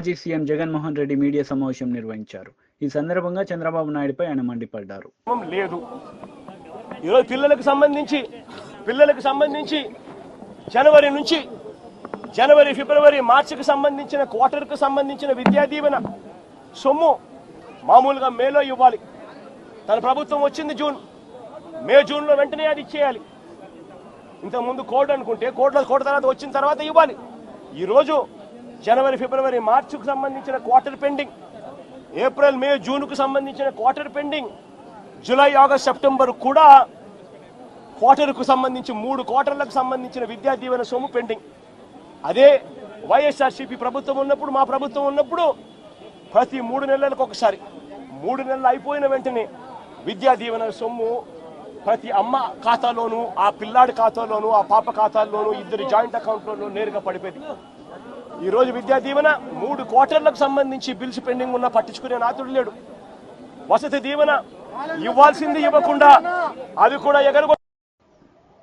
మాజీ CM Jaganmohan Reddy media సమావేశం నిర్వహించారు. ఈ సందర్భంగా చంద్రబాబు నాయుడుపై ఆయన మండిపడ్డారు. లేదు ఈరోజు పిల్లలకు సంబంధించి జనవరి నుంచి ఫిబ్రవరి మార్చికి సంబంధించిన క్వార్టర్కు సంబంధించిన విద్యా దీవెన సొమ్ము మామూలుగా మేలో ఇవ్వాలి. తన ప్రభుత్వం వచ్చింది జూన్లో వెంటనే అది ఇచ్చేయాలి. ఇంతకుముందు కోడ్ అనుకుంటే కోడ్ తర్వాత వచ్చిన తర్వాత ఇవ్వాలి. ఈరోజు జనవరి ఫిబ్రవరి మార్చికు సంబంధించిన క్వార్టర్ పెండింగ్, ఏప్రిల్ మే జూన్కు సంబంధించిన quarter pending, July August September కూడా క్వార్టర్కు సంబంధించి 3 క్వార్టర్లకు సంబంధించిన విద్యా దీవెన సొమ్ము పెండింగ్. అదే వైఎస్ఆర్సీపీ ప్రభుత్వం ఉన్నప్పుడు, మా ప్రభుత్వం ఉన్నప్పుడు ప్రతి 3 నెలలకు ఒకసారి 3 నెలలు అయిపోయిన వెంటనే విద్యా దీవెన సొమ్ము ప్రతి అమ్మ ఖాతాలోను, ఆ పిల్లాడి ఖాతాలోను, ఆ పాప ఖాతాల్లోనూ, ఇద్దరు జాయింట్ అకౌంట్లోనూ నేరుగా పడిపోయింది. ఈ రోజు విద్యా దీవెన 3 క్వార్టర్లకు సంబంధించి బిల్స్ పెండింగ్ ఉన్నా పట్టించుకునే నాతుడు లేడు. వసతి దీవెన ఇవ్వాల్సింది ఇవ్వకుండా అది కూడా ఎగరగొ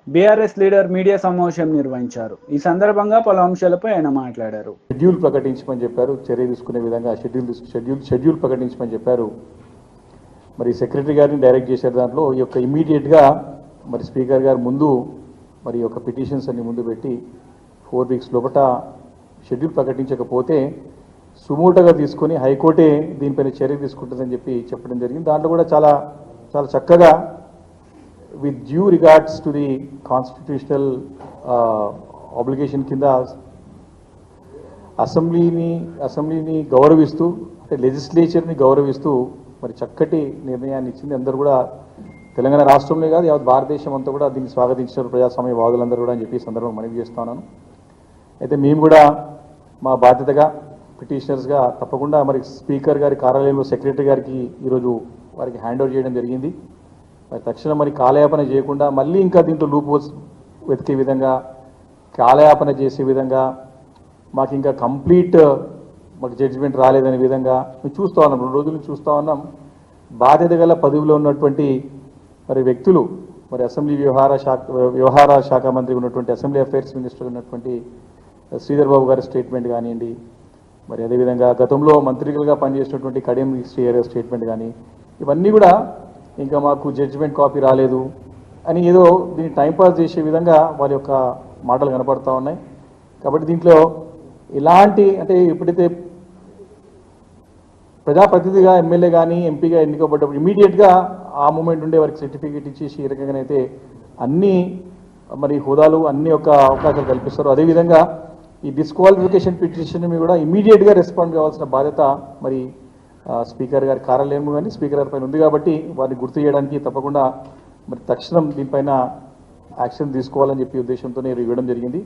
బీఆర్ఎస్ లీడర్ మీడియా సమావేశం నిర్వహించారు. ఈ సందర్భంగా పలు అంశాలపై ఆయన మాట్లాడారు. షెడ్యూల్ ప్రకటించమని చెప్పారు, చర్య తీసుకునే విధంగా షెడ్యూల్ ప్రకటించమని చెప్పారు. మరి సెక్రటరీ గారిని డైరెక్ట్ చేశారు. దాంట్లో ఈ యొక్క ఇమీడియట్గా మరి స్పీకర్ గారు ముందు మరి యొక్క పిటిషన్స్ అన్ని ముందు పెట్టి 4 వీక్స్ లోపల షెడ్యూల్ ప్రకటించకపోతే సుమోటోగా తీసుకొని హైకోర్టే దీనిపైన చర్య తీసుకుంటుందని చెప్పడం జరిగింది. దాంట్లో కూడా చాలా చాలా చక్కగా with due regards to the constitutional obligation కింద అసెంబ్లీని గౌరవిస్తూ, అంటే లెజిస్లేచర్ని గౌరవిస్తూ మరి చక్కటి నిర్ణయాన్ని ఇచ్చింది. అందరూ కూడా తెలంగాణ రాష్ట్రంలో కాదు, యావత్ భారతదేశం అంతా కూడా దీన్ని స్వాగతించారు ప్రజాస్వామ్యవాదులందరూ కూడా అని చెప్పి సందర్భం మనవి చేస్తా ఉన్నాను. అయితే మేము కూడా మా బాధ్యతగా పిటిషనర్స్గా తప్పకుండా మరి స్పీకర్ గారి కార్యాలయంలో సెక్రటరీ గారికి ఈరోజు వారికి హ్యాండ్ ఓవర్ చేయడం జరిగింది. మరి తక్షణం మరి కాలయాపన చేయకుండా మళ్ళీ ఇంకా దీంట్లో లూప్ హోల్స్ వెతికే విధంగా, కాలయాపన చేసే విధంగా, మాకు ఇంకా కంప్లీట్ మాకు జడ్జిమెంట్ రాలేదనే విధంగా మేము చూస్తూ ఉన్నాం. 2 రోజులు చూస్తూ ఉన్నాం. బాధ్యత గల పదవిలో ఉన్నటువంటి మరి వ్యక్తులు, మరి అసెంబ్లీ వ్యవహార శాఖ మంత్రి ఉన్నటువంటి, అసెంబ్లీ అఫైర్స్ మినిస్టర్ ఉన్నటువంటి శ్రీధర్ బాబు గారి స్టేట్మెంట్ కానివ్వండి, మరి అదేవిధంగా గతంలో మంత్రిగా పనిచేసినటువంటి కడియం శ్రీహరి స్టేట్మెంట్ కానీ, ఇవన్నీ కూడా ఇంకా మాకు జడ్జిమెంట్ కాపీ రాలేదు అని ఏదో దీన్ని టైంపాస్ చేసే విధంగా వాళ్ళ యొక్క మాటలు కనపడతా ఉన్నాయి. కాబట్టి దీంట్లో ఎలాంటి, అంటే ఎప్పుడైతే ప్రజాప్రతినిధిగా ఎమ్మెల్యే కానీ ఎంపీగా ఎన్నికబడ్డప్పుడు ఇమీడియట్గా ఆ మూమెంట్ ఉండే వారికి సర్టిఫికేట్ ఇచ్చేసి ఈ రకంగానైతే అన్ని మరి హోదాలు అన్ని యొక్క అవకాశాలు కల్పిస్తారు. అదేవిధంగా ఈ డిస్క్వాలిఫికేషన్ పిటిషన్ కూడా ఇమీడియట్గా రెస్పాండ్ కావాల్సిన బాధ్యత మరి స్పీకర్ గారి కార్యాలయం కానీ స్పీకర్ గారి పైన ఉంది. కాబట్టి వారిని గుర్తు చేయడానికి తప్పకుండా మరి తక్షణం దీనిపైన యాక్షన్ తీసుకోవాలని చెప్పి ఉద్దేశంతో నేను ఇవ్వడం జరిగింది.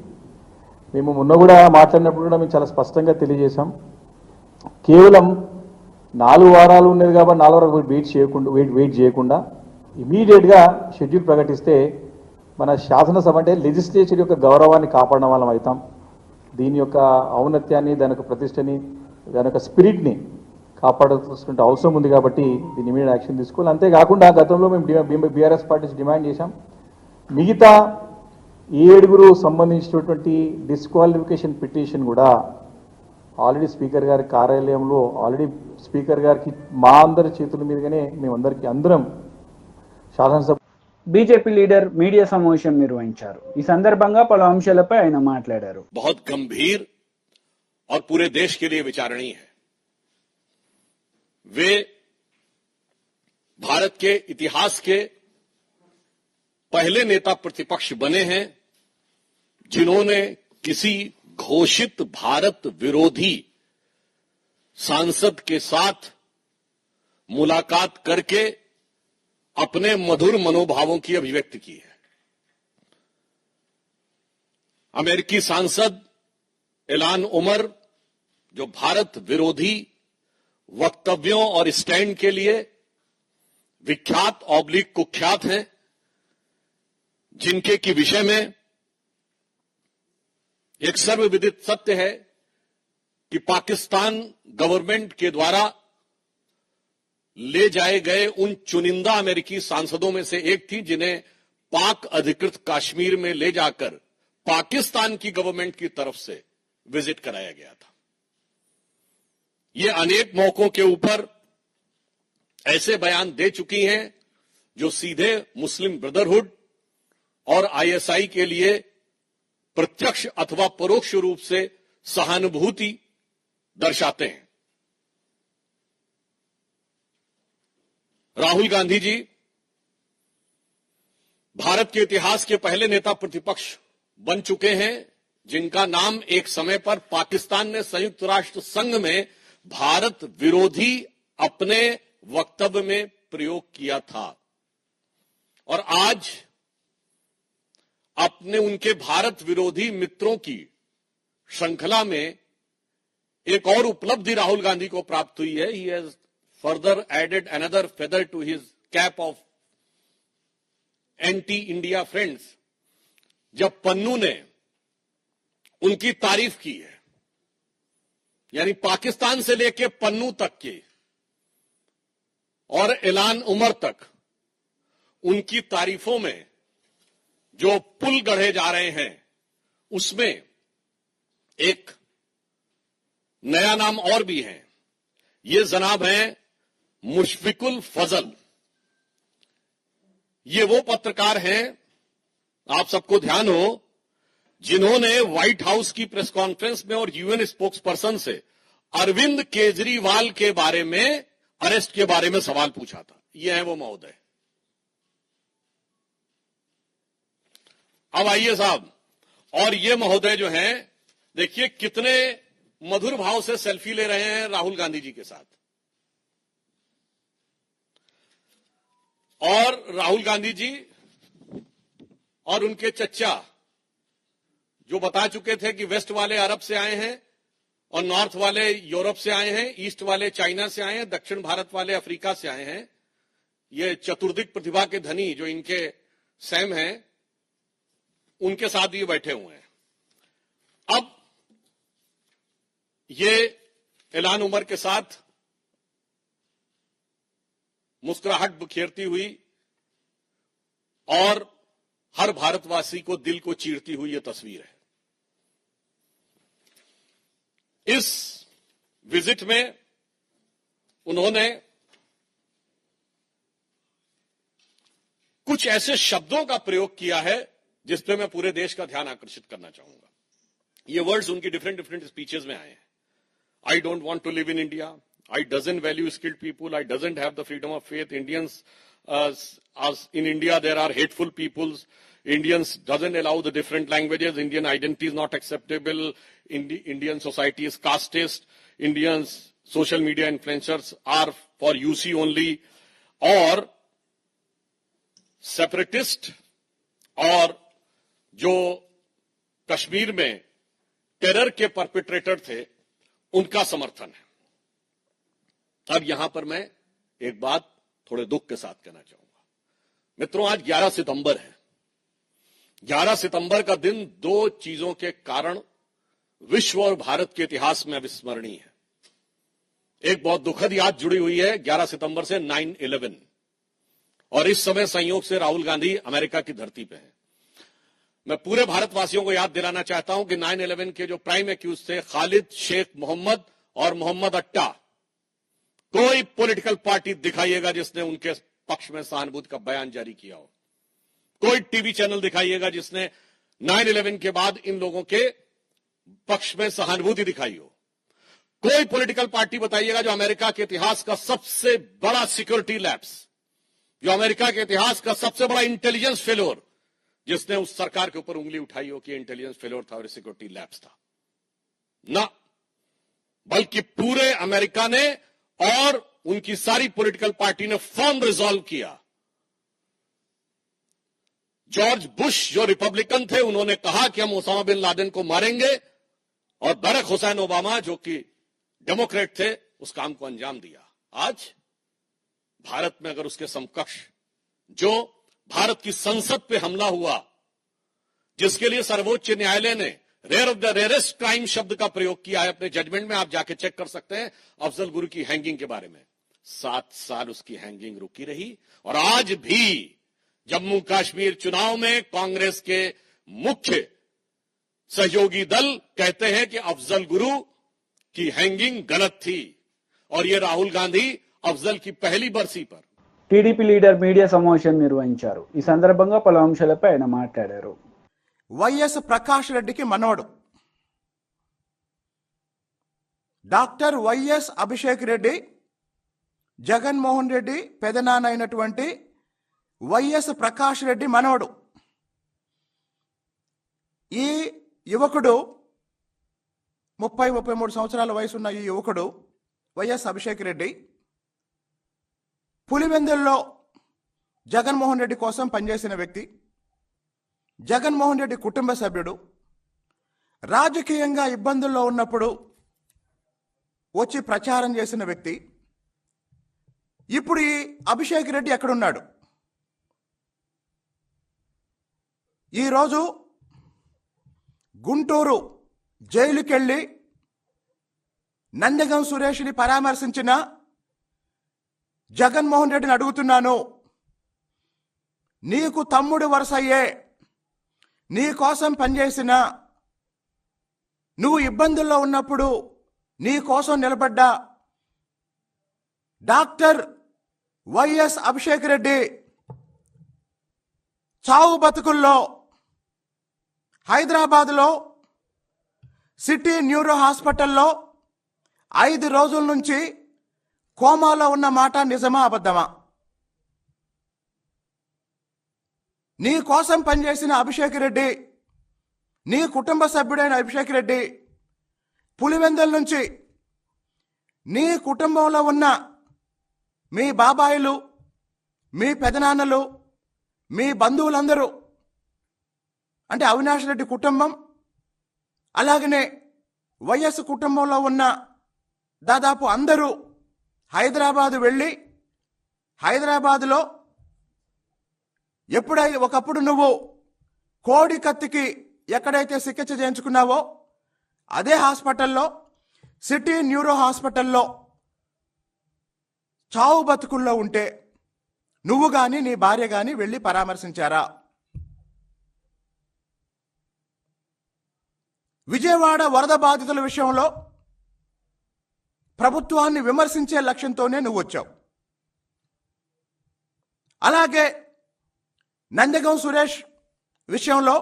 మేము మొన్న కూడా మాట్లాడినప్పుడు కూడా మేము చాలా స్పష్టంగా తెలియజేశాం. కేవలం 4 వారాలు ఉన్నది కాబట్టి 4 వారాలు వెయిట్ చేయకుండా ఇమీడియట్గా షెడ్యూల్ ప్రకటిస్తే మన శాసనసభ అంటే లెజిస్లేచర్ యొక్క గౌరవాన్ని కాపాడడం వాళ్ళం అవుతాం. దీని యొక్క ఔన్నత్యాన్ని, దాని యొక్క ప్రతిష్టని, దాని యొక్క స్పిరిట్ని కాపాడాల్సిన అవసరం ఉంది. కాబట్టి దీని ఇమీడియట్ యాక్షన్ తీసుకోవాలి. అంతేకాకుండా గతంలో మేము బీఆర్ఎస్ పార్టీస్ డిమాండ్ చేశాం, మిగతా 7 సంబంధించినటువంటి డిస్క్వాలిఫికేషన్ పిటిషన్ కూడా ఆల్రెడీ స్పీకర్ గారి కార్యాలయంలో ఆల్రెడీ స్పీకర్ గారికి మా అందరి చేతుల మీదుగానే అందరం శాసనసభ బీజేపీ లీడర్ మీడియా సమావేశం నిర్వహించారు. ఈ సందర్భంగా పలు అంశాలపై ఆయన మాట్లాడారు. बहुत गंभीर और पूरे देश के लिए विचारणीय है। वे भारत के इतिहास के पहले नेता प्रतिपक्ष बने हैं जिन्होंने किसी घोषित भारत विरोधी सांसद के साथ मुलाकात करके अपने मधुर मनोभावों की अभिव्यक्ति की है। अमेरिकी सांसद इलान उमर, जो भारत विरोधी वक्तव्यों और स्टैंड के लिए विख्यात कुख्यात हैं, जिनके की विषय में एक सर्वविदित सत्य है कि पाकिस्तान गवर्नमेंट के द्वारा ले जाए गए उन चुनिंदा अमेरिकी सांसदों में से एक थी जिन्हें पाक अधिकृत कश्मीर में ले जाकर पाकिस्तान की गवर्नमेंट की तरफ से विजिट कराया गया था। ये अनेक मौकों के ऊपर ऐसे बयान दे चुकी हैं जो सीधे मुस्लिम ब्रदरहुड और आईएसआई के लिए प्रत्यक्ष अथवा परोक्ष रूप से सहानुभूति दर्शाते हैं। राहुल गांधी जी भारत के इतिहास के पहले नेता प्रतिपक्ष बन चुके हैं जिनका नाम एक समय पर पाकिस्तान ने संयुक्त राष्ट्र संघ में भारत विरोधी अपने वक्तव्य में प्रयोग किया था, और आज अपने उनके भारत विरोधी मित्रों की श्रृंखला में एक और उपलब्धि राहुल गांधी को प्राप्त हुई है। He has further added another feather to his cap of anti India friends, जब पन्नू ने उनकी तारीफ की है, यानी पाकिस्तान से लेकर पन्नू तक के और ऐलान उमर तक उनकी तारीफों में जो पुल गढ़े जा रहे हैं, उसमें एक नया नाम और भी है। ये जनाब हैं मुशफिकुल फजल। ये वो पत्रकार हैं, आप सबको ध्यान हो, जिन्होंने व्हाइट हाउस की प्रेस कॉन्फ्रेंस में और यूएन स्पोक्स पर्सन से अरविंद केजरीवाल के बारे में, अरेस्ट के बारे में सवाल पूछा था। ये है वो महोदय। अब आइए साहब, और ये महोदय जो हैं, देखिए कितने मधुर भाव से सेल्फी ले रहे हैं राहुल गांधी जी के साथ। और राहुल गांधी जी और उनके चच्चा, जो बता चुके थे कि वेस्ट वाले अरब से आए हैं और नॉर्थ वाले यूरोप से आए हैं, ईस्ट वाले चाइना से आए हैं, दक्षिण भारत वाले अफ्रीका से आए हैं, ये चतुर्दिक प्रतिभा के धनी जो इनके सैम हैं, उनके साथ ये बैठे हुए हैं। अब ये ऐलान उमर के साथ मुस्कुराहट बिखेरती हुई और हर भारतवासी को दिल को चीरती हुई ये तस्वीर है। इस विजिट में उन्होंने कुछ ऐसे शब्दों का प्रयोग किया है जिस पे मैं पूरे देश का ध्यान आकर्षित करना चाहूंगा। ये वर्ड्स उनकी डिफरेंट डिफरेंट स्पीचेस में आए हैं। I don't want to live in India, I doesn't value skilled people. I doesn't have the freedom of faith. Indians, in India, there are hateful peoples. Indians doesn't allow the different languages. Indian identity is not acceptable. Indian society is casteist. Indians, social media influencers are for UC only. और separatist और जो कश्मीर में terror के perpetrator थे, उनका समर्थन है। अब यहां पर मैं एक बात थोड़े दुख के साथ कहना चाहूंगा। मित्रों, आज 11 सितंबर है। 11 सितंबर का दिन दो चीजों के कारण विश्व और भारत के इतिहास में अविस्मरणीय है। एक बहुत दुखद याद जुड़ी हुई है 11 सितंबर से 9/11, और इस समय संयोग से राहुल गांधी अमेरिका की धरती पे हैं। मैं पूरे भारतवासियों को याद दिलाना चाहता हूं कि 9/11 के जो प्राइम एक्यूज थे, खालिद शेख मोहम्मद और मोहम्मद अट्टा, कोई पॉलिटिकल पार्टी दिखाइएगा जिसने उनके पक्ष में सहानुभूति का बयान जारी किया हो। कोई टीवी चैनल दिखाइएगा जिसने 9/11 के बाद इन लोगों के पक्ष में सहानुभूति दिखाई हो। कोई पॉलिटिकल पार्टी बताइएगा जो अमेरिका के इतिहास का सबसे बड़ा सिक्योरिटी लैप्स, जो अमेरिका के इतिहास का सबसे बड़ा इंटेलिजेंस फेलोर, जिसने उस सरकार के ऊपर उंगली उठाई हो कि इंटेलिजेंस फेलोर था और सिक्योरिटी लैप्स था। ना, बल्कि पूरे अमेरिका ने और उनकी सारी पॉलिटिकल पार्टी ने फर्म रिजॉल्व किया। जॉर्ज बुश जो रिपब्लिकन थे, उन्होंने कहा कि हम ओसामा बिन लादेन को मारेंगे, और बराक हुसैन ओबामा जो कि डेमोक्रेट थे, उस काम को अंजाम दिया। आज भारत में अगर उसके समकक्ष जो भारत की संसद पे हमला हुआ, जिसके लिए सर्वोच्च न्यायालय ने rare of the rarest crime शब्द का प्रयोग किया है अपने जजमेंट में, आप जाके चेक कर सकते हैं, अफजल गुरु की हैंगिंग के बारे में। 7 साल उसकी हैंगिंग रुकी रही, और आज भी जम्मू कश्मीर चुनाव में कांग्रेस के मुख्य सहयोगी दल कहते हैं कि अफजल गुरु की हैंगिंग गलत थी, और ये राहुल गांधी अफजल की पहली बरसी पर టీడీపీ లీడర్ మీడియా సమావేశం నిర్వహించారు. ఈ సందర్భంగా పలు అంశాలపై ఆయన మాట్లాడారు. వైఎస్ ప్రకాష్ రెడ్డికి మనవడు డాక్టర్ వైఎస్ అభిషేక్ రెడ్డి జగన్మోహన్ రెడ్డి పెదనాన్న అయినటువంటి వైఎస్ ప్రకాష్ రెడ్డి మనవడు. ఈ యువకుడు 33 సంవత్సరాల వయసున్న ఈ యువకుడు వైఎస్ అభిషేక్ రెడ్డి పులివెందుల్లో జగన్మోహన్ రెడ్డి కోసం పనిచేసిన వ్యక్తి, జగన్మోహన్ రెడ్డి కుటుంబ సభ్యుడు. రాజకీయంగా ఇబ్బందుల్లో ఉన్నప్పుడు వచ్చి ప్రచారం చేసిన వ్యక్తి. ఇప్పుడు ఈ అభిషేక్ రెడ్డి ఎక్కడున్నాడు? ఈరోజు గుంటూరు జైలుకెళ్ళి నందగం సురేష్ని పరామర్శించిన జగన్మోహన్ రెడ్డిని అడుగుతున్నాను, నీకు తమ్ముడు వరుసయ్యే, నీ కోసం పనిచేసిన, నువ్వు ఇబ్బందుల్లో ఉన్నప్పుడు నీ కోసం నిలబడ్డా డాక్టర్ వైఎస్ అభిషేక్ రెడ్డి చావు బతుకుల్లో హైదరాబాద్లో సిటీ న్యూరో హాస్పిటల్లో 5 రోజుల నుంచి కోమాలో ఉన్న మాట నిజమా అబద్ధమా? నీ కోసం పనిచేసిన అభిషేక్ రెడ్డి, నీ కుటుంబ సభ్యుడైన అభిషేక్ రెడ్డి పులివెందుల నుంచి నీ కుటుంబంలో ఉన్న మీ బాబాయిలు, మీ పెదనాన్నలు, మీ బంధువులందరూ, అంటే అవినాష్ రెడ్డి కుటుంబం, అలాగనే వైఎస్ కుటుంబంలో ఉన్న దాదాపు అందరూ హైదరాబాదు వెళ్ళి హైదరాబాదులో ఎప్పుడైతే ఒకప్పుడు నువ్వు కోడి కత్తికి ఎక్కడైతే చికిత్స చేయించుకున్నావో అదే హాస్పిటల్లో, సిటీ న్యూరో హాస్పిటల్లో చావు బతుకుల్లో ఉంటే నువ్వు కానీ నీ భార్య కానీ వెళ్ళి పరామర్శించారా? విజయవాడ వరద బాధితుల విషయంలో ప్రభుత్వాన్ని విమర్శించే లక్ష్యంతోనే నువ్వు వచ్చావు. అలాగే నందగం సురేష్ విషయంలో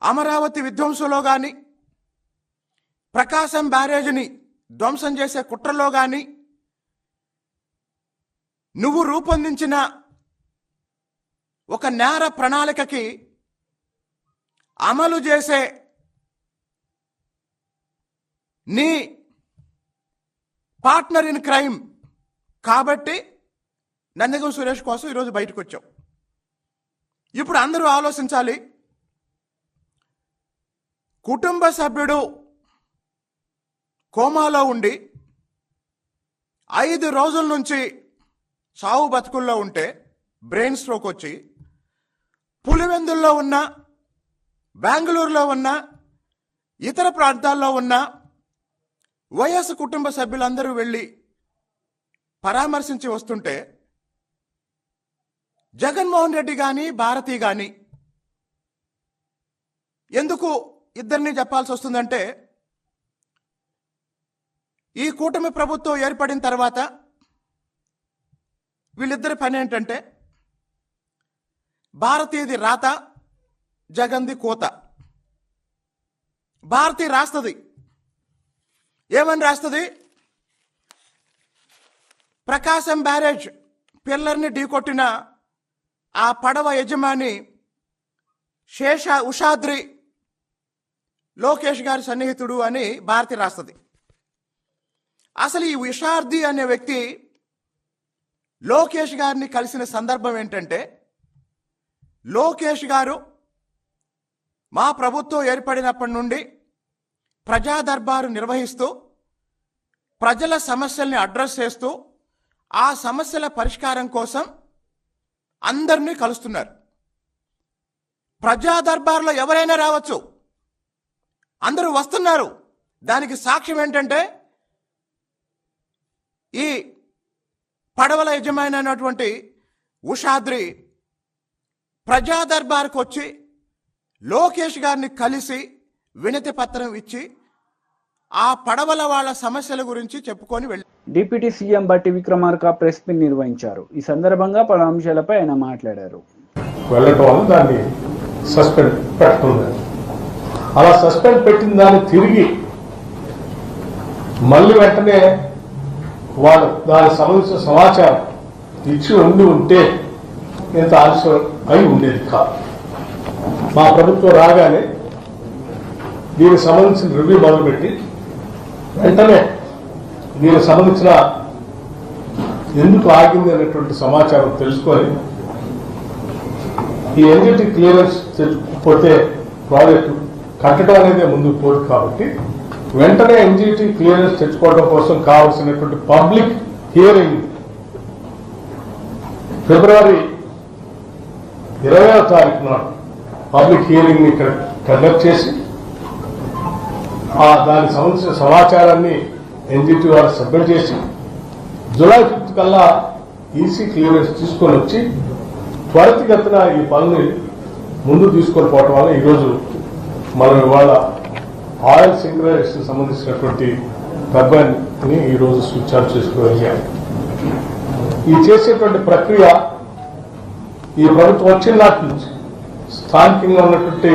అమరావతి విధ్వంసంలో కానీ, ప్రకాశం బ్యారేజ్ని ధ్వంసం చేసే కుట్రలో కానీ నువ్వు రూపొందించిన ఒక నేర ప్రణాళికకి అమలు చేసే నీ పార్ట్నర్ ఇన్ క్రైమ్ కాబట్టి నందగం సురేష్ కోసం ఈరోజు బయటకు వచ్చావు. ఇప్పుడు అందరూ ఆలోచించాలి, కుటుంబ సభ్యుడు కోమాలో ఉండి 5 రోజుల నుంచి చావు బతుకుల్లో ఉంటే, బ్రెయిన్ స్ట్రోక్ వచ్చి పులివెందుల్లో ఉన్న, బెంగళూరులో ఉన్న, ఇతర ప్రాంతాల్లో ఉన్న వైఎస్ కుటుంబ సభ్యులందరూ వెళ్ళి పరామర్శించి వస్తుంటే జగన్మోహన్ రెడ్డి కానీ భారతి కానీ ఎందుకు ఇద్దరిని చెప్పాల్సి వస్తుందంటే, ఈ కూటమి ప్రభుత్వం ఏర్పడిన తర్వాత వీళ్ళిద్దరి పని ఏంటంటే, భారతీయది రాత, జగన్ది కోత. భారతీయ రాస్తుంది, ఏమని రాస్తుంది? ప్రకాశం బ్యారేజ్ పిల్లర్ని ఢీకొట్టిన ఆ పడవ యజమాని ఉషాద్రి లోకేష్ గారి సన్నిహితుడు అని భారతి రాస్తుంది. అసలు ఈ ఉషాద్రి అనే వ్యక్తి లోకేష్ గారిని కలిసిన సందర్భం ఏంటంటే, లోకేష్ గారు మా ప్రభుత్వం ఏర్పడినప్పటి నుండి ప్రజా దర్బారు నిర్వహిస్తూ ప్రజల సమస్యల్ని అడ్రస్ చేస్తూ ఆ సమస్యల పరిష్కారం కోసం అందరినీ కలుస్తున్నారు. ప్రజా దర్బార్లో ఎవరైనా రావచ్చు, అందరూ వస్తున్నారు. దానికి సాక్ష్యం ఏంటంటే, ఈ పడవల యజమాని అయినటువంటి ఉషాద్రి ప్రజా దర్బార్కు వచ్చి లోకేష్ గారిని కలిసి వినతి పత్రం ఇచ్చి ఆ పడవల వాళ్ళ సమస్యల గురించి చెప్పుకొని వెళ్ళి డిప్యూటీ సీఎం బట్టి విక్రమార్క ప్రెస్ మీట్ నిర్వహించారు. ఈ సందర్భంగా పలు అంశాలపై ఆయన మాట్లాడారు. వెళ్ళటం వల్ల దాన్ని సస్పెండ్ పెడుతుంది. అలా సస్పెండ్ పెట్టిన దాన్ని తిరిగి మళ్ళీ వెంటనే వాళ్ళు దానికి సంబంధించిన సమాచారం ఇచ్చి ఉంటే ఇంత ఆలస్యం అయి ఉండేది కాదు. మా ప్రభుత్వం రాగానే దీనికి సంబంధించిన రివ్యూ మొదలుపెట్టి వెంటనే దీనికి సంబంధించిన ఎందుకు ఆగింది అనేటువంటి సమాచారం తెలుసుకొని ఈ ఎన్జిటి క్లియరెన్స్ తెచ్చుకోకపోతే ప్రాజెక్టు కట్టడం అనేది ముందుకు పోదు కాబట్టి వెంటనే ఎన్జిటి క్లియరెన్స్ తెచ్చుకోవడం కోసం కావాల్సినటువంటి పబ్లిక్ హియరింగ్ ఫిబ్రవరి 20వ తారీఖు నాడు పబ్లిక్ హియరింగ్ ని ఇక్కడ కండక్ట్ చేసి దానికి సంబంధించిన సమాచారాన్ని ఎన్జిటి వారు సబ్మిట్ చేసి జూలై 5 కల్లా ఈసీ క్లియరెన్స్ తీసుకొని వచ్చి త్వరితగతిన ఈ పనులు ముందు తీసుకొని పోవటం వల్ల ఈరోజు మనం ఇవాళ ఆయిల్ సింక్రనైజేషన్ సంబంధించినటువంటి టర్బైన్ ని ఈరోజు స్విచ్ ఆఫ్ చేసుకోగలిగాం. ఈ చేసేటువంటి ప్రక్రియ ఈ ప్రభుత్వం వచ్చిన నాటి నుంచి స్థానికంగా ఉన్నటువంటి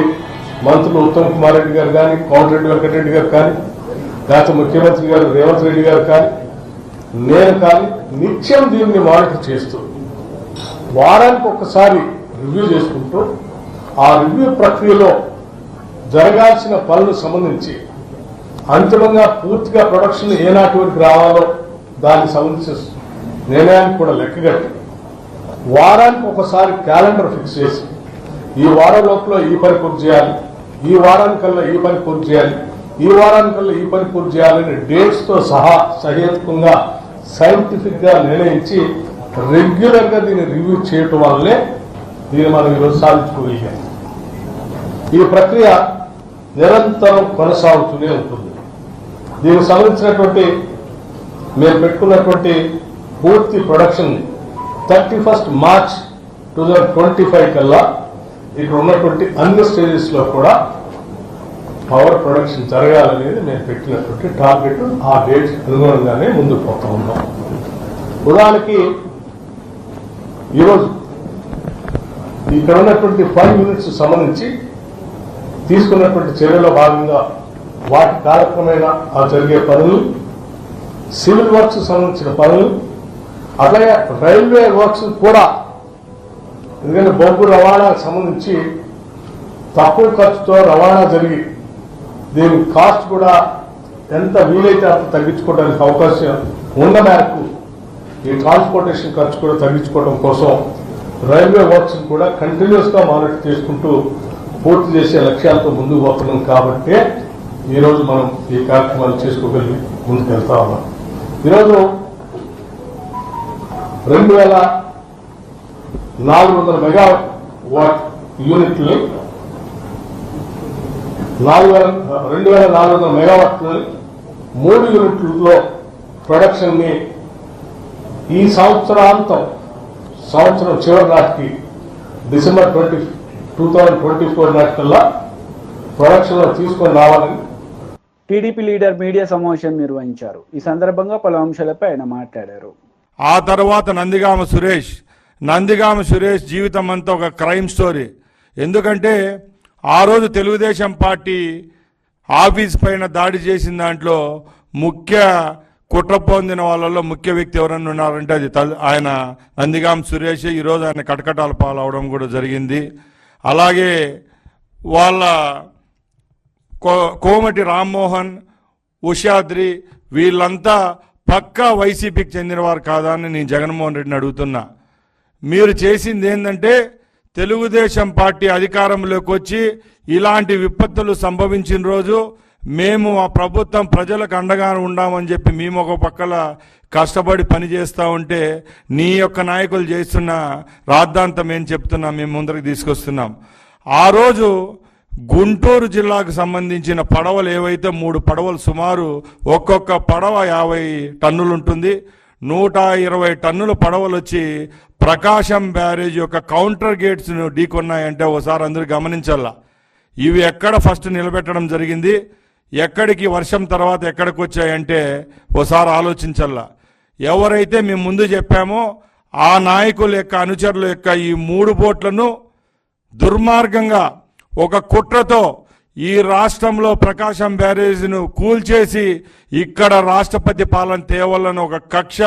మంత్రులు ఉత్తమ్ కుమార్ రెడ్డి గారు కానీ, కోమటిరెడ్డి వెంకటరెడ్డి గారు కానీ, లేకపోతే ముఖ్యమంత్రి గారు రేవంత్ రెడ్డి గారు కానీ, నేను కానీ నిత్యం దీన్ని మానిటర్ చేస్తూ వారానికి ఒకసారి రివ్యూ చేసుకుంటూ ఆ రివ్యూ ప్రక్రియలో జరగాల్సిన పనులకు సంబంధించి అంతిమంగా పూర్తిగా ప్రొడక్షన్ ఏనాటి వరకు రావాలో దానికి సంబంధించిన నిర్ణయానికి కూడా లెక్కగట్టి వారానికి ఒకసారి క్యాలెండర్ ఫిక్స్ చేసి ఈ వారం లోపల ఈ పని పూర్తి చేయాలి, ఈ వారానికల్లా ఈ పని పూర్తి చేయాలి, ఈ వారానికల్లా ఈ పని పూర్తి చేయాలని డేట్స్ తో సహా సహేతుకంగా సైంటిఫిక్ గా నిర్ణయించి రెగ్యులర్ గా దీన్ని రివ్యూ చేయటం వల్లే దీన్ని మనం ఈరోజు సాధించుకోగలిగాం. ఈ ప్రక్రియ నిరంతరం కొనసాగుతూనే ఉంటుంది. దీనికి సంబంధించినటువంటి మేము పెట్టుకున్నటువంటి పూర్తి ప్రొడక్షన్ 31 మార్చ్ 2025 కల్లా ఇక్కడ ఉన్నటువంటి అన్ని స్టేజెస్ లో కూడా పవర్ ప్రొడక్షన్ జరగాలనేది మేము పెట్టినటువంటి టార్గెట్. ఆ డేట్ అనుగుణంగానే ముందుకు పోతా ఉన్నాం. ఉదాహరణకి ఈరోజు ఇక్కడ ఉన్నటువంటి 5 యూనిట్స్ సంబంధించి తీసుకున్నటువంటి చర్యలో భాగంగా వాటి కాలక్రమేణా జరిగే పనులు, సివిల్ వర్క్స్ సంబంధించిన పనులు, అట్లాగే రైల్వే వర్క్స్ కూడా, ఎందుకంటే బొగ్గు రవాణాకు సంబంధించి తక్కువ ఖర్చుతో రవాణా జరిగి దీని కాస్ట్ కూడా ఎంత వీలైతే అంత తగ్గించుకోవడానికి అవకాశం ఉన్న మేరకు ఈ ట్రాన్స్పోర్టేషన్ ఖర్చు కూడా తగ్గించుకోవడం కోసం రైల్వే వర్క్స్ కూడా కంటిన్యూస్ గా మానిటర్ చేసుకుంటూ పూర్తి చేసే లక్ష్యాలతో ముందుకు పోతున్నాం. కాబట్టి ఈరోజు మనం ఈ కార్యక్రమాలు చేసుకోగలిగి ముందుకు వెళ్తా ఉన్నాం. ఈరోజు 2400 మెగావాట్ యూనిట్లు 2400 మెగావాట్లు 3 యూనిట్లలో ప్రొడక్షన్ ని ఈ సంవత్సరం చివరి నాటికి డిసెంబర్ 2024 నాటికల్లా ప్రొడక్షన్ లో తీసుకొని రావాలని టీడీపీ లీడర్ మీడియా సమావేశం నిర్వహించారు. ఈ సందర్భంగా పలు అంశాలపై ఆయన మాట్లాడారు. ఆ తర్వాత నందిగామ సురేష్ జీవితం అంతా ఒక క్రైమ్ స్టోరీ. ఎందుకంటే ఆ రోజు తెలుగుదేశం పార్టీ ఆఫీస్ పైన దాడి చేసిన దాంట్లో ముఖ్య కుట్ర పొందిన వాళ్ళలో ముఖ్య వ్యక్తి ఎవరన్నా ఉన్నారంటే అది ఆయన నందిగామ సురేష్. ఈరోజు ఆయన కటకటాల పాలవడం కూడా జరిగింది. అలాగే వాళ్ళ కోమటి రామ్మోహన్, ఉషాద్రి వీళ్ళంతా పక్కా వైసీపీకి చెందినవారు కాదా అని నేను జగన్మోహన్ రెడ్డిని అడుగుతున్నా. మీరు చేసింది ఏంటంటే తెలుగుదేశం పార్టీ అధికారంలోకి వచ్చి ఇలాంటి విపత్తులు సంభవించిన రోజు మేము ఆ ప్రభుత్వం ప్రజలకు అండగా ఉండామని చెప్పి మేము ఒక పక్కల కష్టపడి పనిచేస్తూ ఉంటే నీ యొక్క నాయకులు చేస్తున్న రాద్ధాంతం ఏం చెప్తున్నా మేము ముందరికి తీసుకొస్తున్నాం. ఆ రోజు గుంటూరు జిల్లాకు సంబంధించిన పడవలు ఏవైతే 3 పడవలు సుమారు ఒక్కొక్క పడవ 50 టన్నులు ఉంటుంది. 120 టన్నుల పడవలు వచ్చి ప్రకాశం బ్యారేజ్ యొక్క కౌంటర్ గేట్స్ ను ఢీకొన్నాయంటే ఒకసారి అందరూ గమనించాలా. ఇవి ఎక్కడ ఫస్ట్ నిలబెట్టడం జరిగింది, ఎక్కడికి వర్షం తర్వాత ఎక్కడికి వచ్చాయంటే ఓసారి ఆలోచించల్లా. ఎవరైతే మేము ముందు చెప్పామో ఆ నాయకుల యొక్క అనుచరుల యొక్క ఈ 3 బోట్లను దుర్మార్గంగా ఒక కుట్రతో ఈ రాష్ట్రంలో ప్రకాశం బ్యారేజ్ను కూల్చేసి ఇక్కడ రాష్ట్రపతి పాలన తేవాలని ఒక కక్ష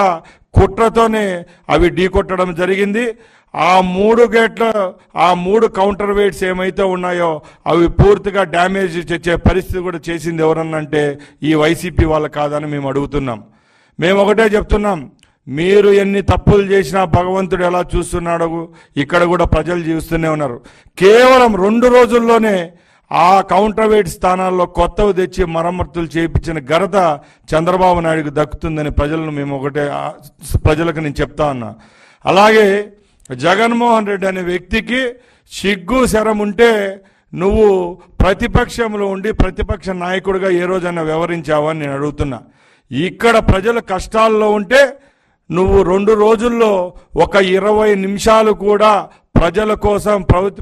కుట్రతోనే అవి ఢీకొట్టడం జరిగింది. ఆ 3 గేట్ల ఆ 3 కౌంటర్ వెయిట్స్ ఏమైతే ఉన్నాయో అవి పూర్తిగా డ్యామేజ్ తెచ్చే పరిస్థితి కూడా చేసింది ఎవరన్నంటే ఈ వైసీపీ వాళ్ళు కాదని మేము అడుగుతున్నాం. మేము ఒకటే చెప్తున్నాం, మీరు ఎన్ని తప్పులు చేసినా భగవంతుడు ఎలా చూస్తున్నాడో ఇక్కడ కూడా ప్రజలు చూస్తూనే ఉన్నారు. కేవలం 2 రోజుల్లోనే ఆ కౌంటర్ వెయిట్ స్థానాల్లో కొత్తవి తెచ్చి మరమ్మతులు చేయించిన ఘనత చంద్రబాబు నాయుడుకు దక్కుతుందని ప్రజలకు నేను చెప్తా ఉన్నా. అలాగే జగన్మోహన్ రెడ్డి అనే వ్యక్తికి సిగ్గు శరం ఉంటే నువ్వు ప్రతిపక్షంలో ఉండి ప్రతిపక్ష నాయకుడిగా ఏ రోజైనా వ్యవహరించావని నేను అడుగుతున్నా. ఇక్కడ ప్రజల కష్టాల్లో ఉంటే నువ్వు 2 రోజుల్లో ఒక 20 నిమిషాలు కూడా ప్రజల కోసం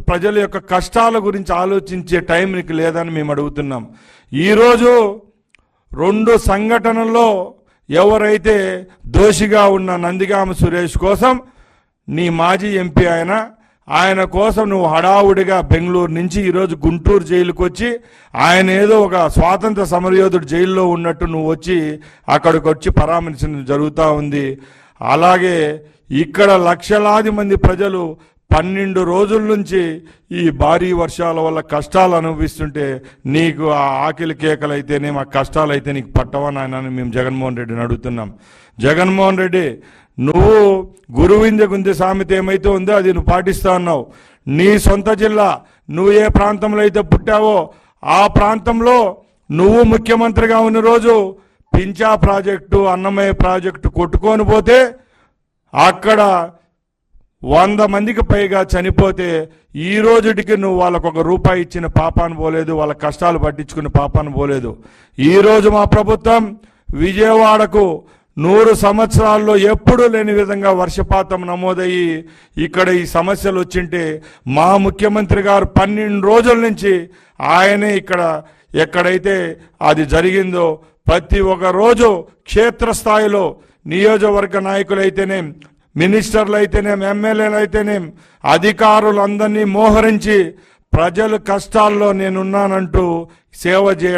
ప్రజల యొక్క కష్టాల గురించి ఆలోచించే టైం నీకు లేదని మేము అడుగుతున్నాం. ఈరోజు 2 సంఘటనల్లో ఎవరైతే దోషిగా ఉన్న నందిగామ సురేష్ కోసం నీ మాజీ ఎంపీ ఆయన కోసం నువ్వు హడావుడిగా బెంగళూరు నుంచి ఈరోజు గుంటూరు జైలుకు వచ్చి ఆయన ఏదో ఒక స్వాతంత్ర సమరయోధుడు జైల్లో ఉన్నట్టు నువ్వు వచ్చి అక్కడికి వచ్చి పరామర్శించడం జరుగుతూ ఉంది. అలాగే ఇక్కడ లక్షలాది మంది ప్రజలు 12 రోజుల నుంచి ఈ భారీ వర్షాల వల్ల కష్టాలు అనుభవిస్తుంటే నీకు ఆ ఆకలి కేకలు అయితేనే మా కష్టాలు అయితే నీకు పట్టవని ఆయన మేము జగన్మోహన్ రెడ్డిని అడుగుతున్నాం. జగన్మోహన్ రెడ్డి, నువ్వు గురువింద గుంజ సామెత ఏమైతే ఉందో అది నువ్వు పాటిస్తా ఉన్నావు. నీ సొంత జిల్లా నువ్వు ఏ ప్రాంతంలో అయితే పుట్టావో ఆ ప్రాంతంలో నువ్వు ముఖ్యమంత్రిగా ఉన్న రోజు పించా ప్రాజెక్టు అన్నమయ్య ప్రాజెక్టు కొట్టుకొని పోతే అక్కడ 100 మందికి పైగా చనిపోతే ఈ రోజుటికి నువ్వు వాళ్ళకు ₹1 ఇచ్చిన పాపాను పోలేదు, వాళ్ళ కష్టాలు పట్టించుకున్న పాపాను పోలేదు. ఈరోజు మా ప్రభుత్వం విజయవాడకు 100 సంవత్సరాల్లో ఎప్పుడూ లేని విధంగా వర్షపాతం నమోదయ్యి ఇక్కడ ఈ సమస్యలు వచ్చింటే మా ముఖ్యమంత్రి గారు 12 రోజుల నుంచి ఆయనే ఇక్కడ ఎక్కడైతే అది జరిగిందో ప్రతి ఒక్క రోజు క్షేత్రస్థాయిలో నియోజకవర్గ నాయకులైతేనేం, మినిస్టర్లు అయితేనేం, ఎమ్మెల్యేలు అయితేనేం అధికారులందరినీ మోహరించి ప్రజల కష్టాల్లో నేనున్నానంటూ సేవ చేయడం